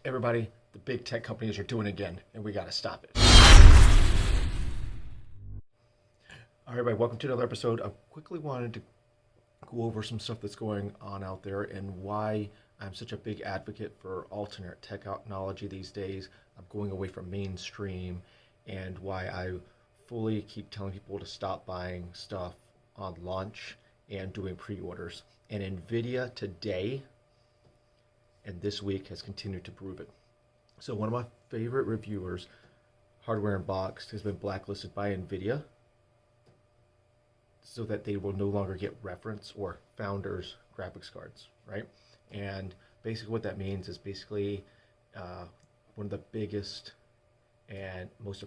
Everybody, the big tech companies are doing it again, and we got to stop it. All right, everybody, welcome to another episode. I quickly wanted to go over some stuff that's going on out there and why I'm such a big advocate for alternate technology these days. I'm going away from mainstream, and why I fully keep telling people to stop buying stuff on launch and doing pre-orders. And Nvidia today and this week has continued to prove it. So one of my favorite reviewers, Hardware Unboxed, has been blacklisted by Nvidia so that they will no longer get reference or founders graphics cards, right? And basically what that means is basically one of the biggest and most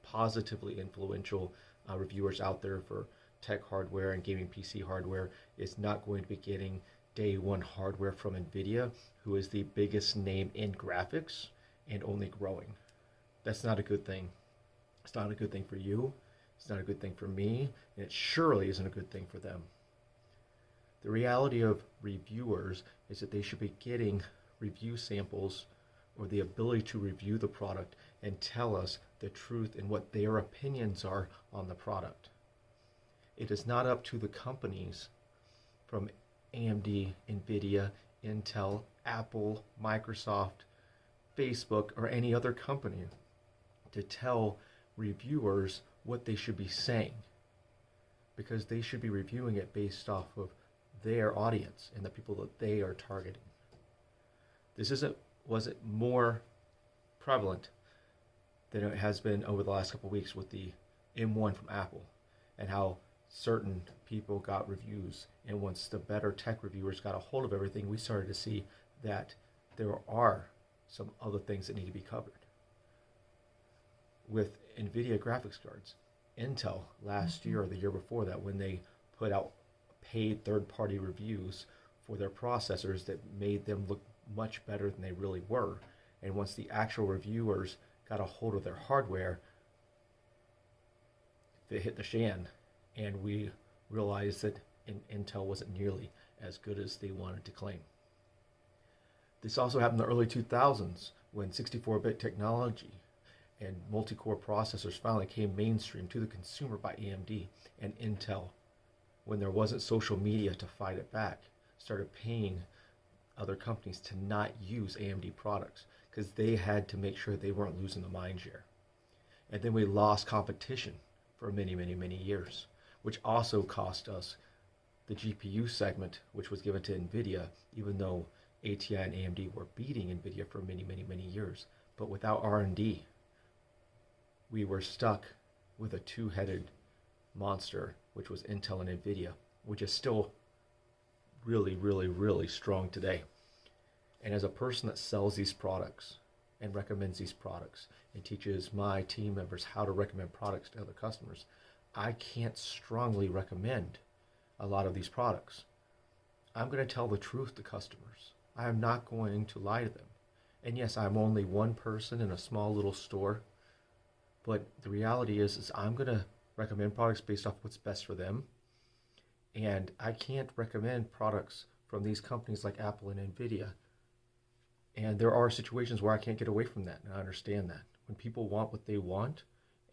positively influential reviewers out there for tech hardware and gaming PC hardware is not going to be getting day one hardware from Nvidia, who is the biggest name in graphics and only growing. That's not a good thing. It's not a good thing for you. It's not a good thing for me, and it surely isn't a good thing for them. The reality of reviewers is that they should be getting review samples or the ability to review the product and tell us the truth and what their opinions are on the product. It is not up to the companies from AMD, Nvidia, Intel, Apple, Microsoft, Facebook, or any other company to tell reviewers what they should be saying, because they should be reviewing it based off of their audience and the people that they are targeting. This wasn't more prevalent than it has been over the last couple of weeks with the M1 from Apple and how certain people got reviews, and once the better tech reviewers got a hold of everything, we started to see that there are some other things that need to be covered. With Nvidia graphics cards, Intel last year or the year before that, when they put out paid third-party reviews for their processors that made them look much better than they really were, and once the actual reviewers got a hold of their hardware, they hit the shan, and we realized that Intel wasn't nearly as good as they wanted to claim. This also happened in the early 2000s when 64-bit technology and multi-core processors finally came mainstream to the consumer by AMD, and Intel, when there wasn't social media to fight it back, started paying other companies to not use AMD products because they had to make sure they weren't losing the mind share. And then we lost competition for many, many, many years, which also cost us the GPU segment, which was given to Nvidia, even though ATI and AMD were beating Nvidia for many, many, many years. But without R&D, we were stuck with a two-headed monster, which was Intel and Nvidia, which is still really, really, really strong today. And as a person that sells these products and recommends these products and teaches my team members how to recommend products to other customers, I can't strongly recommend a lot of these products. I'm going to tell the truth to customers. I am not going to lie to them. And yes, I'm only one person in a small little store, but the reality is I'm going to recommend products based off what's best for them. And I can't recommend products from these companies like Apple and Nvidia. And there are situations where I can't get away from that, and I understand that. When people want what they want,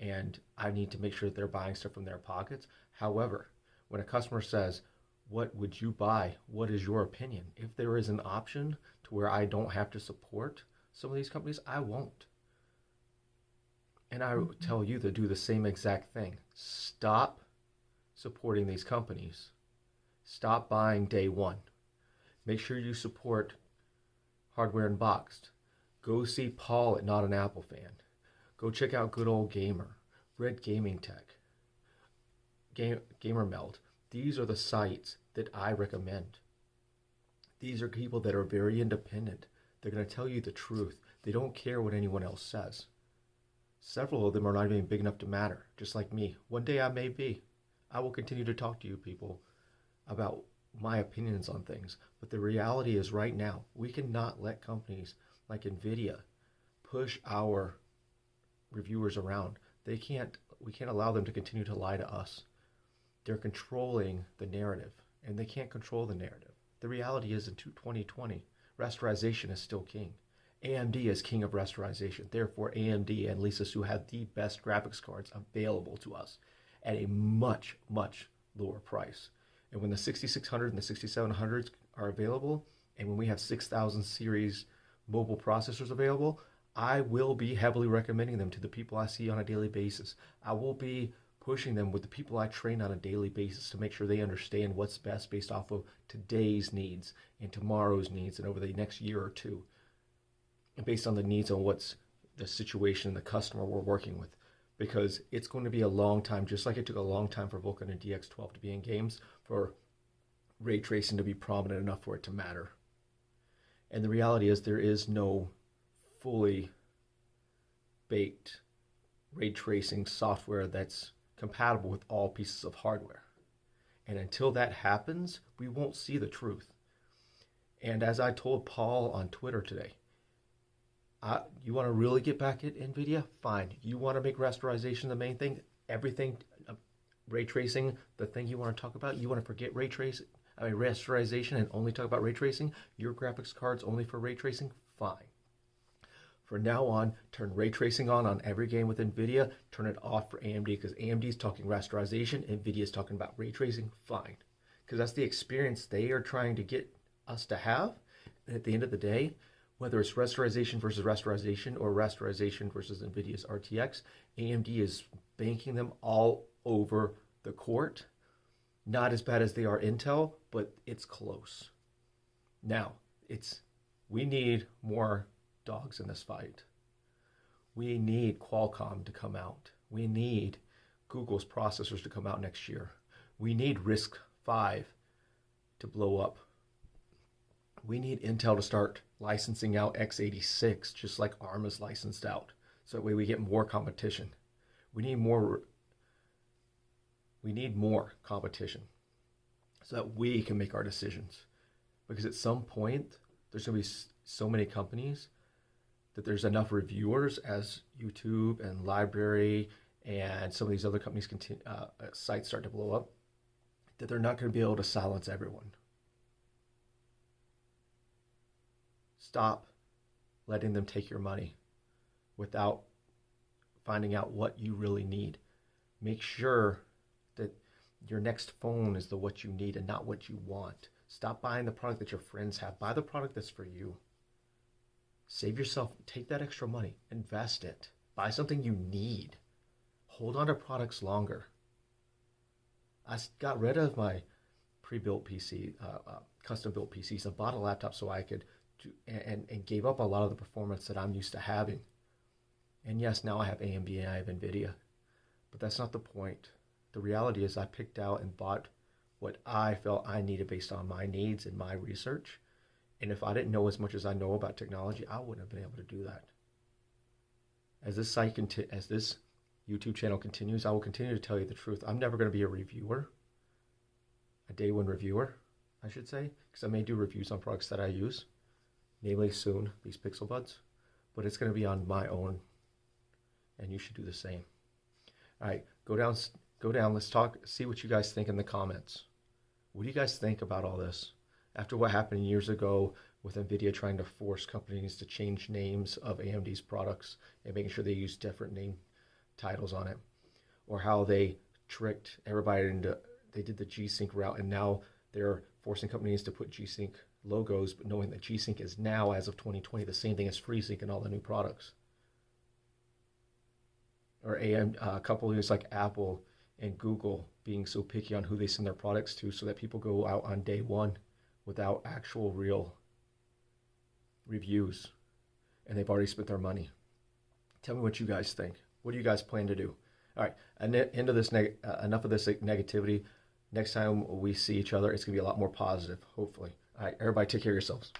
and I need to make sure that they're buying stuff from their pockets. However, when a customer says, what would you buy? What is your opinion? If there is an option to where I don't have to support some of these companies, I won't. And I would tell you to do the same exact thing. Stop supporting these companies. Stop buying day one. Make sure you support Hardware Unboxed. Go see Paul at Not an Apple Fan. Go check out Good Old Gamer, Red Gaming Tech, Gamer Meld. These are the sites that I recommend. These are people that are very independent. They're going to tell you the truth. They don't care what anyone else says. Several of them are not even big enough to matter, just like me. One day I may be. I will continue to talk to you people about my opinions on things. But the reality is right now, we cannot let companies like Nvidia push our reviewers around. We can't allow them to continue to lie to us. They're controlling the narrative, and they can't control the narrative. The reality is in 2020, rasterization is still king. AMD is king of rasterization. Therefore, AMD and Lisa Su have the best graphics cards available to us at a much, much lower price. And when the 6600 and the 6700s are available, and when we have 6000 series mobile processors available, I will be heavily recommending them to the people I see on a daily basis. I will be pushing them with the people I train on a daily basis to make sure they understand what's best based off of today's needs and tomorrow's needs and over the next year or two. And based on the needs on what's the situation and the customer we're working with. Because it's going to be a long time, just like it took a long time for Vulkan and DX12 to be in games, for ray tracing to be prominent enough for it to matter. And the reality is there is no fully baked ray tracing software that's compatible with all pieces of hardware. And until that happens, we won't see the truth. And as I told Paul on Twitter today, you want to really get back at Nvidia? Fine. You want to make rasterization the main thing? Everything, ray tracing, the thing you want to talk about? You want to forget rasterization and only talk about ray tracing? Your graphics card's only for ray tracing? Fine. From now on, turn ray tracing on every game with Nvidia. Turn it off for AMD because AMD is talking rasterization. Nvidia is talking about ray tracing. Fine. Because that's the experience they are trying to get us to have. And at the end of the day, whether it's rasterization versus rasterization or rasterization versus Nvidia's RTX, AMD is banking them all over the court. Not as bad as they are Intel, but it's close. Now, we need more dogs in this fight. We need Qualcomm to come out. We need Google's processors to come out next year. We need RISC-V to blow up. We need Intel to start licensing out x86 just like ARM is licensed out. So that way we get more competition. We need more competition so that we can make our decisions. Because at some point, there's going to be so many companies that there's enough reviewers as YouTube and Library and some of these other companies sites start to blow up, that they're not going to be able to silence everyone. Stop letting them take your money without finding out what you really need. Make sure that your next phone is what you need and not what you want. Stop buying the product that your friends have. Buy the product that's for you. Save yourself. Take that extra money. Invest it. Buy something you need. Hold on to products longer. I got rid of my pre-built PC, custom-built PCs. I bought a laptop so I could and gave up a lot of the performance that I'm used to having. And yes, now I have AMD and I have Nvidia. But that's not the point. The reality is I picked out and bought what I felt I needed based on my needs and my research. And if I didn't know as much as I know about technology, I wouldn't have been able to do that. As this YouTube channel continues, I will continue to tell you the truth. I'm never going to be a reviewer, a day one reviewer, I should say, because I may do reviews on products that I use, namely soon these Pixel Buds, but it's going to be on my own, and you should do the same. All right, go down, let's talk, see what you guys think in the comments. What do you guys think about all this? After what happened years ago with Nvidia trying to force companies to change names of AMD's products and making sure they use different name titles on it, or how they tricked everybody into, they did the G-Sync route and now they're forcing companies to put G-Sync logos, but knowing that G-Sync is now, as of 2020, the same thing as FreeSync in all the new products. Or companies like Apple and Google being so picky on who they send their products to so that people go out on day one without actual real reviews, and they've already spent their money. Tell me what you guys think. What do you guys plan to do? All right, enough of this negativity. Next time we see each other, it's going to be a lot more positive, hopefully. All right, everybody take care of yourselves.